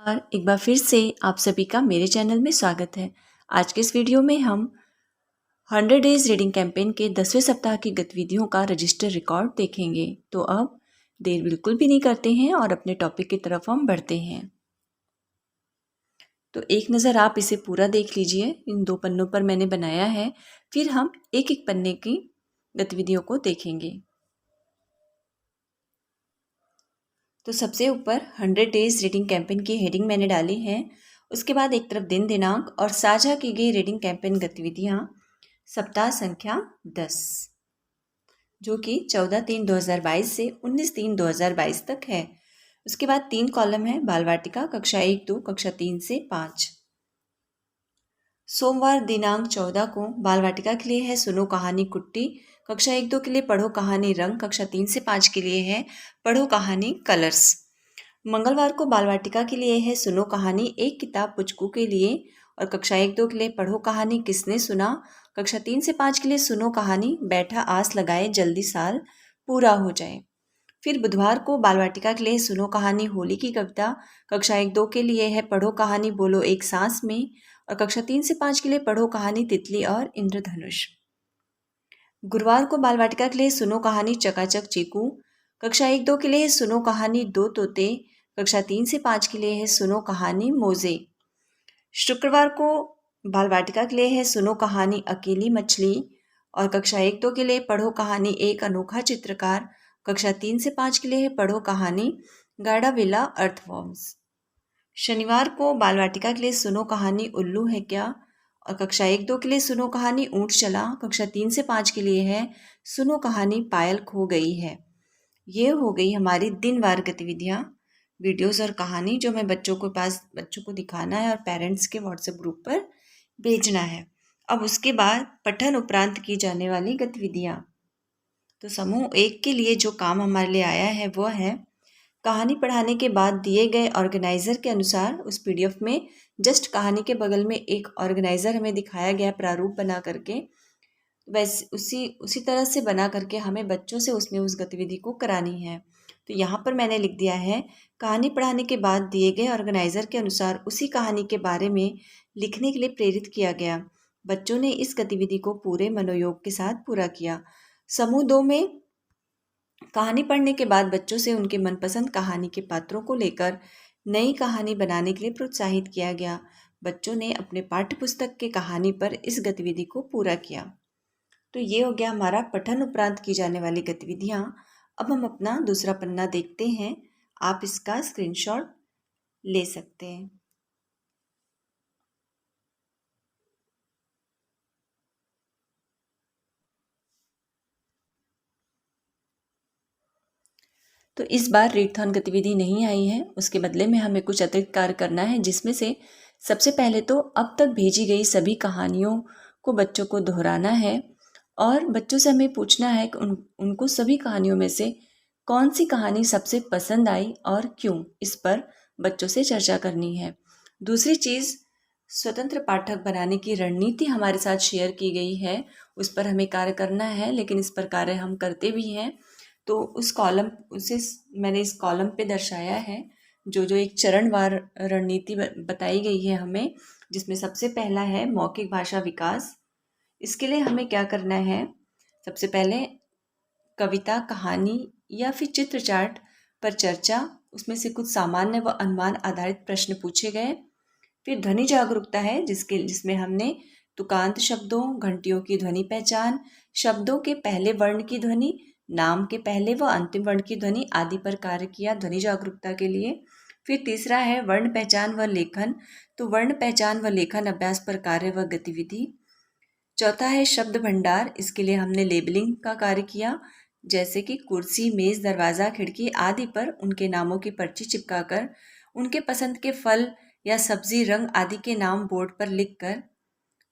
और एक बार फिर से आप सभी का मेरे चैनल में स्वागत है। आज के इस वीडियो में हम 100 डेज रीडिंग कैंपेन के 10वें सप्ताह की गतिविधियों का रजिस्टर रिकॉर्ड देखेंगे। तो अब देर बिल्कुल भी नहीं करते हैं और अपने टॉपिक की तरफ हम बढ़ते हैं। तो एक नज़र आप इसे पूरा देख लीजिए। इन 2 पन्नों पर मैंने बनाया है, फिर हम एक एक पन्ने की गतिविधियों को देखेंगे। तो सबसे ऊपर 100 डेज रीडिंग कैंपेन की हेडिंग मैंने डाली है। उसके बाद एक तरफ दिन दिनांक और साझा की गई रीडिंग कैंपेन गतिविधियां सप्ताह संख्या 10, जो कि 14/3/2022 से 19/3/2022 तक है। उसके बाद 3 कॉलम है। बाल वाटिका कक्षा 1-2, कक्षा 3 से 5। सोमवार दिनांक 14 को बाल वाटिका के लिए है सुनो कहानी कुट्टी, कक्षा 1-2 के लिए पढ़ो कहानी रंग, कक्षा 3 से 5 के लिए है पढ़ो कहानी कलर्स। मंगलवार को बाल वाटिका के लिए है सुनो कहानी एक किताब पुचकू के लिए, और कक्षा 1-2 के लिए पढ़ो कहानी किसने सुना, कक्षा 3 से 5 के लिए सुनो कहानी बैठा आस लगाए जल्दी साल पूरा हो जाए। फिर बुधवार को बाल वाटिका के लिए सुनो कहानी होली की कविता, कक्षा 1-2 के लिए है पढ़ो कहानी बोलो एक सांस में, और कक्षा 3 से 5 के लिए पढ़ो कहानी तितली और इंद्रधनुष। गुरुवार को बाल वाटिका के लिए सुनो कहानी चकाचक चीकू, कक्षा 1-2 के लिए है सुनो कहानी दो तोते, कक्षा 3 से 5 के लिए है सुनो कहानी मोजे। शुक्रवार को बाल वाटिका के लिए है सुनो कहानी अकेली मछली, और कक्षा 1-2 के लिए पढ़ो कहानी एक अनोखा चित्रकार, कक्षा 3 से 5 के लिए है पढ़ो कहानी गाढ़ा विला अर्थवॉर्म्स। शनिवार को बाल वाटिका के लिए सुनो कहानी उल्लू है क्या, और कक्षा 1-2 के लिए सुनो कहानी ऊंट चला, कक्षा 3 से 5 के लिए है सुनो कहानी पायल खो गई है। ये हो गई हमारी दिनवार गतिविधियाँ, वीडियोस और कहानी जो मैं बच्चों को दिखाना है और पेरेंट्स के व्हाट्सएप ग्रुप पर भेजना है। अब उसके बाद पठन उपरांत की जाने वाली गतिविधियाँ। तो समूह 1 के लिए जो काम हमारे लिए आया है वह है कहानी पढ़ाने के बाद दिए गए ऑर्गेनाइज़र के अनुसार उस पीडीएफ में जस्ट कहानी के बगल में एक ऑर्गेनाइज़र हमें दिखाया गया प्रारूप बना करके, वैसे उसी तरह से बना करके हमें बच्चों से उसमें उस गतिविधि को करानी है। तो यहाँ पर मैंने लिख दिया है कहानी पढ़ाने के बाद दिए गए ऑर्गेनाइज़र के अनुसार उसी कहानी के बारे में लिखने के लिए प्रेरित किया गया। बच्चों ने इस गतिविधि को पूरे मनोयोग के साथ पूरा किया। समूह 2 में कहानी पढ़ने के बाद बच्चों से उनके मनपसंद कहानी के पात्रों को लेकर नई कहानी बनाने के लिए प्रोत्साहित किया गया। बच्चों ने अपने पाठ्य पुस्तक के कहानी पर इस गतिविधि को पूरा किया। तो ये हो गया हमारा पठन उपरांत की जाने वाली गतिविधियाँ। अब हम अपना दूसरा पन्ना देखते हैं। आप इसका स्क्रीनशॉट ले सकते हैं। तो इस बार रीडथॉन गतिविधि नहीं आई है, उसके बदले में हमें कुछ अतिरिक्त कार्य करना है, जिसमें से सबसे पहले तो अब तक भेजी गई सभी कहानियों को बच्चों को दोहराना है और बच्चों से हमें पूछना है कि उनको सभी कहानियों में से कौन सी कहानी सबसे पसंद आई और क्यों। इस पर बच्चों से चर्चा करनी है। दूसरी चीज़, स्वतंत्र पाठक बनाने की रणनीति हमारे साथ शेयर की गई है, उस पर हमें कार्य करना है, लेकिन इस पर कार्य हम करते भी हैं। तो मैंने इस कॉलम पे दर्शाया है जो जो एक चरणवार रणनीति बताई गई है हमें, जिसमें सबसे पहला है मौखिक भाषा विकास। इसके लिए हमें क्या करना है, सबसे पहले कविता, कहानी या फिर चित्र चार्ट पर चर्चा, उसमें से कुछ सामान्य व अनुमान आधारित प्रश्न पूछे गए। फिर ध्वनि जागरूकता है जिसमें हमने तुकांत शब्दों, घंटियों की ध्वनि पहचान, शब्दों के पहले वर्ण की ध्वनि, नाम के पहले व अंतिम वर्ण की ध्वनि आदि पर कार्य किया ध्वनि जागरूकता के लिए। फिर तीसरा है वर्ण पहचान व लेखन, तो वर्ण पहचान व लेखन अभ्यास पर कार्य व गतिविधि। चौथा है शब्द भंडार, इसके लिए हमने लेबलिंग का कार्य किया, जैसे कि कुर्सी, मेज, दरवाज़ा, खिड़की आदि पर उनके नामों की पर्ची चिपकाकर उनके पसंद के फल या सब्जी, रंग आदि के नाम बोर्ड पर लिखकर।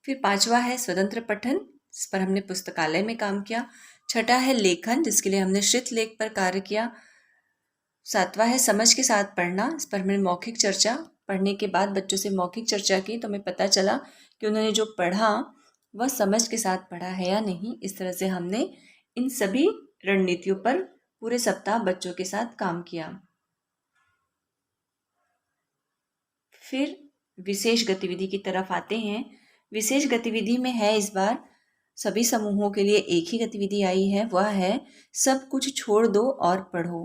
फिर पांचवा है स्वतंत्र पठन, इस पर हमने पुस्तकालय में काम किया। छठा है लेखन, जिसके लिए हमने श्रित लेख पर कार्य किया। सातवां है समझ के साथ पढ़ना, इस पर हमने मौखिक चर्चा, पढ़ने के बाद बच्चों से मौखिक चर्चा की तो हमें पता चला कि उन्होंने जो पढ़ा वह समझ के साथ पढ़ा है या नहीं। इस तरह से हमने इन सभी रणनीतियों पर पूरे सप्ताह बच्चों के साथ काम किया। फिर विशेष गतिविधि की तरफ आते हैं। विशेष गतिविधि में है इस बार सभी समूहों के लिए एक ही गतिविधि आई है, वह है सब कुछ छोड़ दो और पढ़ो।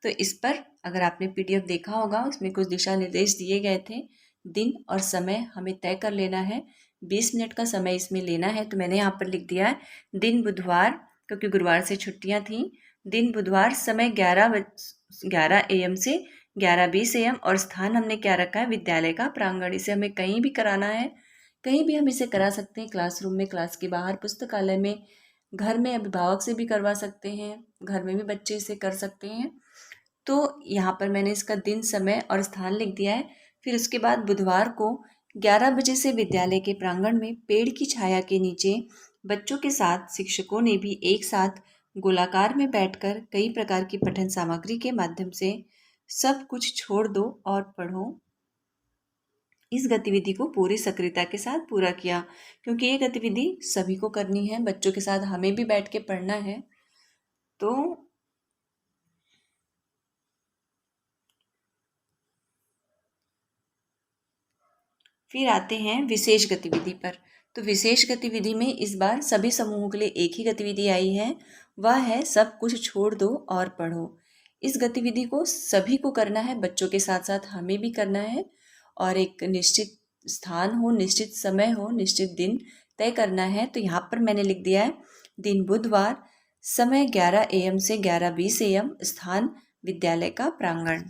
तो इस पर अगर आपने पीडीएफ देखा होगा, उसमें कुछ दिशा निर्देश दिए गए थे। दिन और समय हमें तय कर लेना है, 20 मिनट का समय इसमें लेना है। तो मैंने यहाँ पर लिख दिया है दिन बुधवार, क्योंकि गुरुवार से छुट्टियाँ थीं। दिन बुधवार, समय 11 AM से 11:20 AM और स्थान हमने क्या रखा है, विद्यालय का प्रांगण। इसे हमें कहीं भी कराना है, कहीं भी हम इसे करा सकते हैं, क्लासरूम में, क्लास के बाहर, पुस्तकालय में, घर में अभिभावक से भी करवा सकते हैं, घर में भी बच्चे इसे कर सकते हैं। तो यहाँ पर मैंने इसका दिन, समय और स्थान लिख दिया है। फिर उसके बाद बुधवार को 11 बजे से विद्यालय के प्रांगण में पेड़ की छाया के नीचे बच्चों के साथ शिक्षकों ने भी एक साथ गोलाकार में बैठकर कई प्रकार की पठन सामग्री के माध्यम से सब कुछ छोड़ दो और पढ़ो, इस गतिविधि को पूरी सक्रियता के साथ पूरा किया। क्योंकि ये गतिविधि सभी को करनी है, बच्चों के साथ हमें भी बैठ के पढ़ना है। तो फिर आते हैं विशेष गतिविधि पर। तो विशेष गतिविधि में इस बार सभी समूहों के लिए एक ही गतिविधि आई है, वह है सब कुछ छोड़ दो और पढ़ो। इस गतिविधि को सभी को करना है, बच्चों के साथ साथ हमें भी करना है, और एक निश्चित स्थान हो, निश्चित समय हो, निश्चित दिन तय करना है। तो यहाँ पर मैंने लिख दिया है दिन बुधवार, समय 11 AM से 11:20 AM, स्थान विद्यालय का प्रांगण।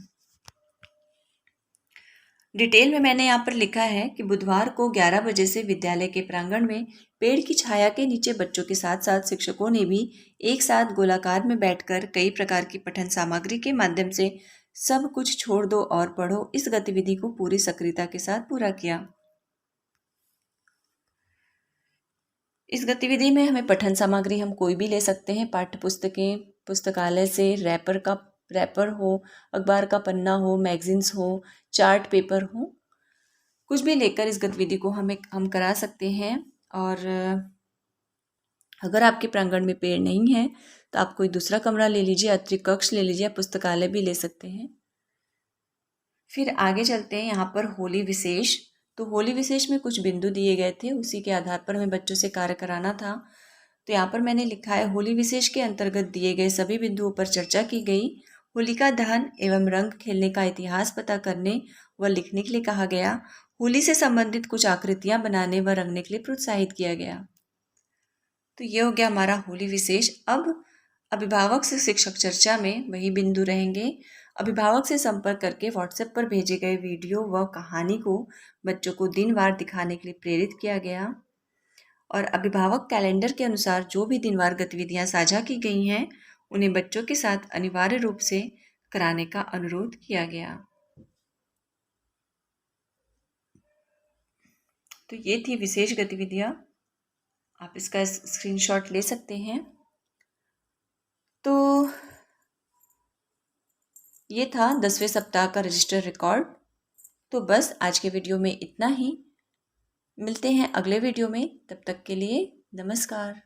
डिटेल में मैंने यहाँ पर लिखा है कि बुधवार को 11 बजे से विद्यालय के प्रांगण में पेड़ की छाया के नीचे बच्चों के साथ साथ शिक्षकों ने भी एक साथ गोलाकार में बैठकर कई प्रकार की पठन सामग्री के माध्यम से सब कुछ छोड़ दो और पढ़ो, इस गतिविधि को पूरी सक्रियता के साथ पूरा किया। इस गतिविधि में हमें पठन सामग्री हम कोई भी ले सकते हैं, पाठ्य पुस्तकें, पुस्तकालय से रैपर हो, अखबार का पन्ना हो, मैगजीन्स हो, चार्ट पेपर हो, कुछ भी लेकर इस गतिविधि को हम करा सकते हैं। और अगर आपके प्रांगण में पेड़ नहीं है तो आप कोई दूसरा कमरा ले लीजिए, अतिरिक्त कक्ष ले लीजिए, पुस्तकालय भी ले सकते हैं। फिर आगे चलते हैं यहाँ पर होली विशेष। तो होली विशेष में कुछ बिंदु दिए गए थे, उसी के आधार पर हमें बच्चों से कार्य कराना था। तो यहाँ पर मैंने लिखा है होली विशेष के अंतर्गत दिए गए सभी बिंदुओं पर चर्चा की गई। होलिका दहन एवं रंग खेलने का इतिहास पता करने व लिखने के लिए कहा गया। होली से संबंधित कुछ आकृतियां बनाने व रंगने के लिए प्रोत्साहित किया गया। तो ये हो गया हमारा होली विशेष। अब अभिभावक से शिक्षक चर्चा में वही बिंदु रहेंगे। अभिभावक से संपर्क करके व्हाट्सएप पर भेजे गए वीडियो व कहानी को बच्चों को दिनवार दिखाने के लिए प्रेरित किया गया, और अभिभावक कैलेंडर के अनुसार जो भी दिनवार गतिविधियां साझा की गई हैं उन्हें बच्चों के साथ अनिवार्य रूप से कराने का अनुरोध किया गया। तो ये थी विशेष गतिविधियां, आप इसका स्क्रीनशॉट ले सकते हैं। तो ये था 10वें सप्ताह का रजिस्टर रिकॉर्ड। तो बस आज के वीडियो में इतना ही। मिलते हैं अगले वीडियो में, तब तक के लिए नमस्कार।